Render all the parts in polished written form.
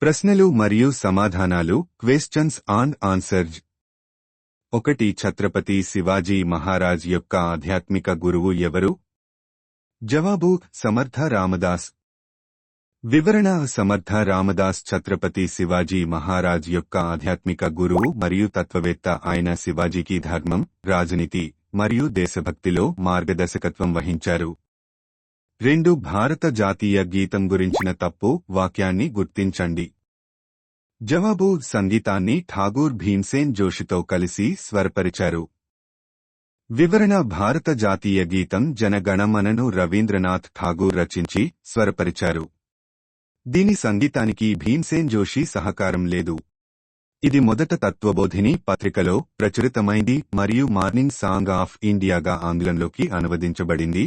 ప్రశ్నలు మరియు సమాధానాలు questions and answers. 1. Chhatrapati Shivaji Maharaj యొక్క ఆధ్యాత్మిక గురువు ఎవరు? జవాబు: సమర్థ రామదాస్. వివరణ: సమర్థ రామదాస్ ఛత్రపతి శివాజీ మహారాజ్ యొక్క ఆధ్యాత్మిక గురువు మరియు తత్వవేత్త. ఆయన శివాజీకి ధర్మం, రాజనీతి మరియు దేశభక్తిలో మార్గదర్శకత్వం వహించారు. 2. భారత జాతీయ గీతం గురించిన తప్పు వాక్యాన్ని గుర్తించండి. జవాబు: సంగీతాన్ని ఠాగూర్ భీమ్సేన్ జోషితో కలిసి స్వరపరిచారు. వివరణ: భారత జాతీయ గీతం జనగణమనను రవీంద్రనాథ్ ఠాగూర్ రచించి స్వరపరిచారు. దీని సంగీతానికి భీమ్సేన్ జోషి సహకారం లేదు. ఇది మొదట తత్వబోధిని పత్రికలో ప్రచురితమైంది మరియు మార్నింగ్ సాంగ్ ఆఫ్ ఇండియాగా ఆంగ్లంలోకి అనువదించబడింది.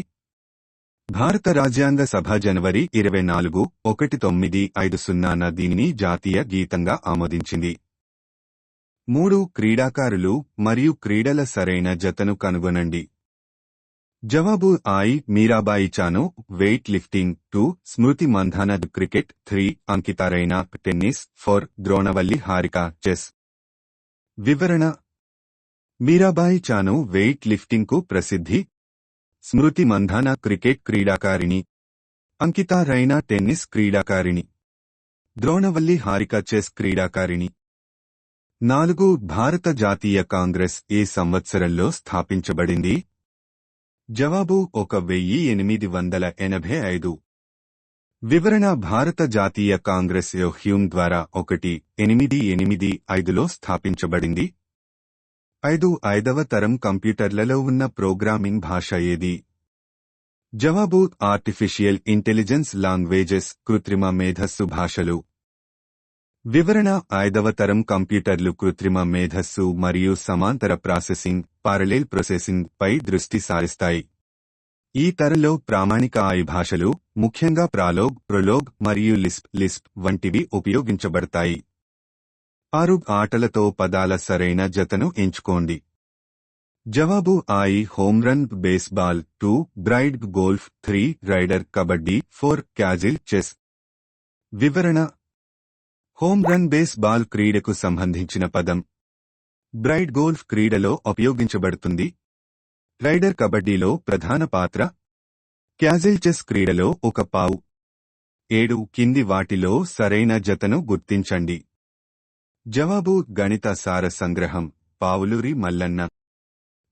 భారత రాజ్యాంగ సభ జనవరి 24, 1950న దీనిని జాతీయ గీతంగా ఆమోదించింది. 3. క్రీడాకారులు మరియు క్రీడల సరైన జతను కనుగొనండి. జవాబు: Mirabai Chanu weightlifting, 2 Smriti Mandhana cricket, 3 Ankita Raina tennis, 4 Dronavalli Harika chess. వివరణ: మీరాబాయి చాను వెయిట్ లిఫ్టింగ్కు ప్రసిద్ధి. స్మృతి మంధాన క్రికెట్ క్రీడాకారిణి. అంకితా రైనా టెన్నిస్ క్రీడాకారిణి. ద్రోణవల్లి హారిక చెస్ క్రీడాకారిణి. 4. భారత జాతీయ కాంగ్రెస్ ఏ సంవత్సరంలో స్థాపించబడింది? జవాబు: 1885. వివరణ: భారత జాతీయ కాంగ్రెస్ హ్యూమ్ ద్వారా 1885లో స్థాపించబడింది. 5. ఐదవ తరం కంప్యూటర్లలో ఉన్న ప్రోగ్రామింగ్ భాష ఏది? జవాబు: ఆర్టిఫిషియల్ ఇంటెలిజెన్స్ లాంగ్వేజెస్ కృత్రిమ మేధస్సు భాషలు. వివరణ: ఐదవ తరం కంప్యూటర్లు కృత్రిమ మేధస్సు మరియు సమాంతర ప్రాసెసింగ్ పారలెల్ ప్రొసెసింగ్ పై దృష్టి సారిస్తాయి. ఈ తరంలో ప్రామాణిక భాషలు ముఖ్యంగా ప్రాలోగ్, ప్రొలోగ్ మరియు లిస్ప్ వంటివి ఉపయోగించబడతాయి. 6. ఆటలతో పదాల సరైన జతను ఎంచుకోండి. జవాబు: home run baseball, 2 birdie golf, 3 raider kabaddi, 4 castle chess. వివరణ: హోమ్ రన్ బేస్బాల్ క్రీడకు సంబంధించిన పదం. బ్రైడ్ గోల్ఫ్ క్రీడలో ఉపయోగించబడుతుంది. రైడర్ కబడ్డీలో ప్రధాన పాత్ర. క్యాజిల్ చెస్ క్రీడలో ఒక పావు. 7. కింది వాటిలో సరైన జతను గుర్తించండి. జవాబు: గణిత సార సంగ్రహం పావులూరి మల్లన్న.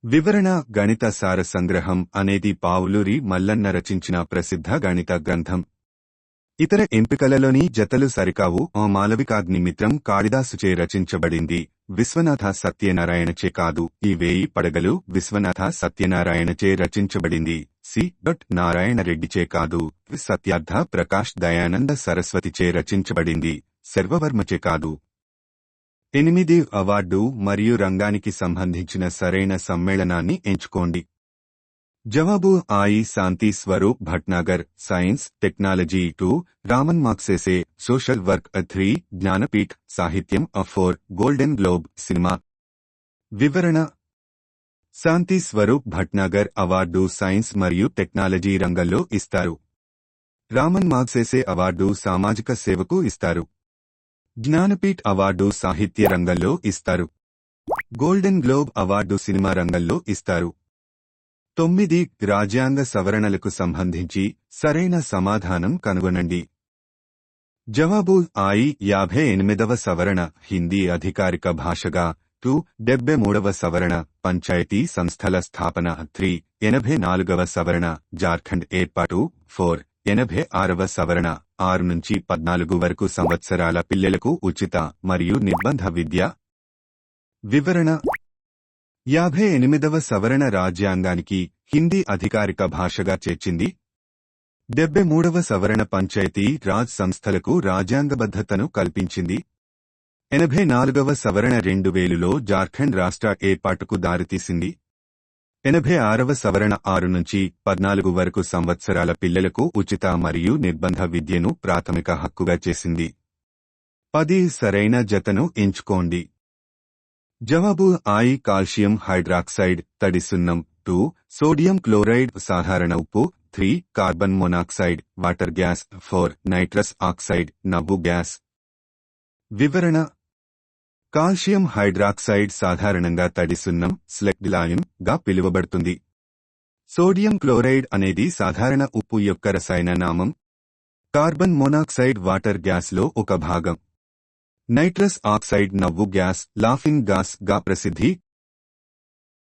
వివరణ: గణిత సార సంగ్రహం అనేది పావులూరి మల్లన్న రచించిన ప్రసిద్ధ గణిత గ్రంథం. ఇతర ఎంపికలలోని జతలు సరికావు. మాలవికాగ్నిమిత్రం కాళిదాసుచే రచించబడింది. విశ్వనాథ సత్యనారాయణచే కాదు. ఈ 1000 పడగలు విశ్వనాథ సత్యనారాయణచే రచించబడింది. సి. నారాయణ రెడ్డిచే కాదు. సత్యార్థ ప్రకాష్ దయానంద సరస్వతిచే రచించబడింది. శర్వవర్మచే కాదు. 8. అవార్డు మరియు రంగానికి సంబంధించిన సరైన సమ్మేళనాన్ని ఎంచుకోండి. జవాబు: Shanti Swarup Bhatnagar science technology, 2 Raman Magsaysay social work, 3 Jnanpith సాహిత్యం, 4 గోల్డెన్ గ్లోబ్ సినిమా. వివరణ: శాంతి స్వరూప్ భట్నాగర్ అవార్డు సైన్స్ మరియు టెక్నాలజీ రంగంలో ఇస్తారు. రామన్ మాగ్సేసే అవార్డు సామాజిక సేవకు ఇస్తారు. జ్ఞానపీఠ్ అవార్డు సాహిత్య రంగంలో ఇస్తారు. గోల్డెన్ గ్లోబ్ అవార్డు సినిమా రంగంలో ఇస్తారు. 9. రాజ్యాంగ సవరణలకు సంబంధించి సరైన సమాధానం కనుగొనండి. జవాబు: 58వ సవరణ హిందీ అధికారిక భాషగా, 2 73వ సవరణ పంచాయతీ సంస్థల స్థాపన, 3 84వ సవరణ జార్ఖండ్ ఏర్పాటు, 4 86వ సవరణ 6 నుంచి 14 వరకు సంవత్సరాల పిల్లలకు ఉచిత మరియు నిర్బంధ విద్య. వివరణ: 58వ సవరణ రాజ్యాంగానికి హిందీ అధికారిక భాషగా చేర్చింది. 73వ సవరణ పంచాయతీ రాజ్ సంస్థలకు రాజ్యాంగబద్ధతను కల్పించింది. 84వ సవరణ 2000లో జార్ఖండ్ రాష్ట్ర ఏర్పాటుకు దారితీసింది. 86వ సవరణ 6 నుంచి 14 వరకు సంవత్సరాల పిల్లలకు ఉచిత మరియు నిర్బంధ విద్యను ప్రాథమిక హక్కుగా చేసింది. 10. సరైన జతను ఎంచుకోండి. జవాబు: కాల్షియం హైడ్రాక్సైడ్ తడి సున్నం, 2 సోడియం క్లోరైడ్ సాధారణ ఉప్పు, 3 carbon monoxide water gas, 4 nitrous oxide నవ్వు గ్యాస్. వివరణ కాల్షియం హైడ్రాక్సైడ్ సాధారణంగా తడి సున్నం స్లెగ్లాయిమ్ గా పిలువబడుతుంది. సోడియం క్లోరైడ్ అనేది సాధారణ ఉప్పు యొక్క రసాయన నామం. కార్బన్ మోనాక్సైడ్ వాటర్ గ్యాస్లో ఒక భాగం. నైట్రస్ ఆక్సైడ్ నవ్వు గ్యాస్ లాఫింగ్ గ్యాస్ గా ప్రసిద్ధి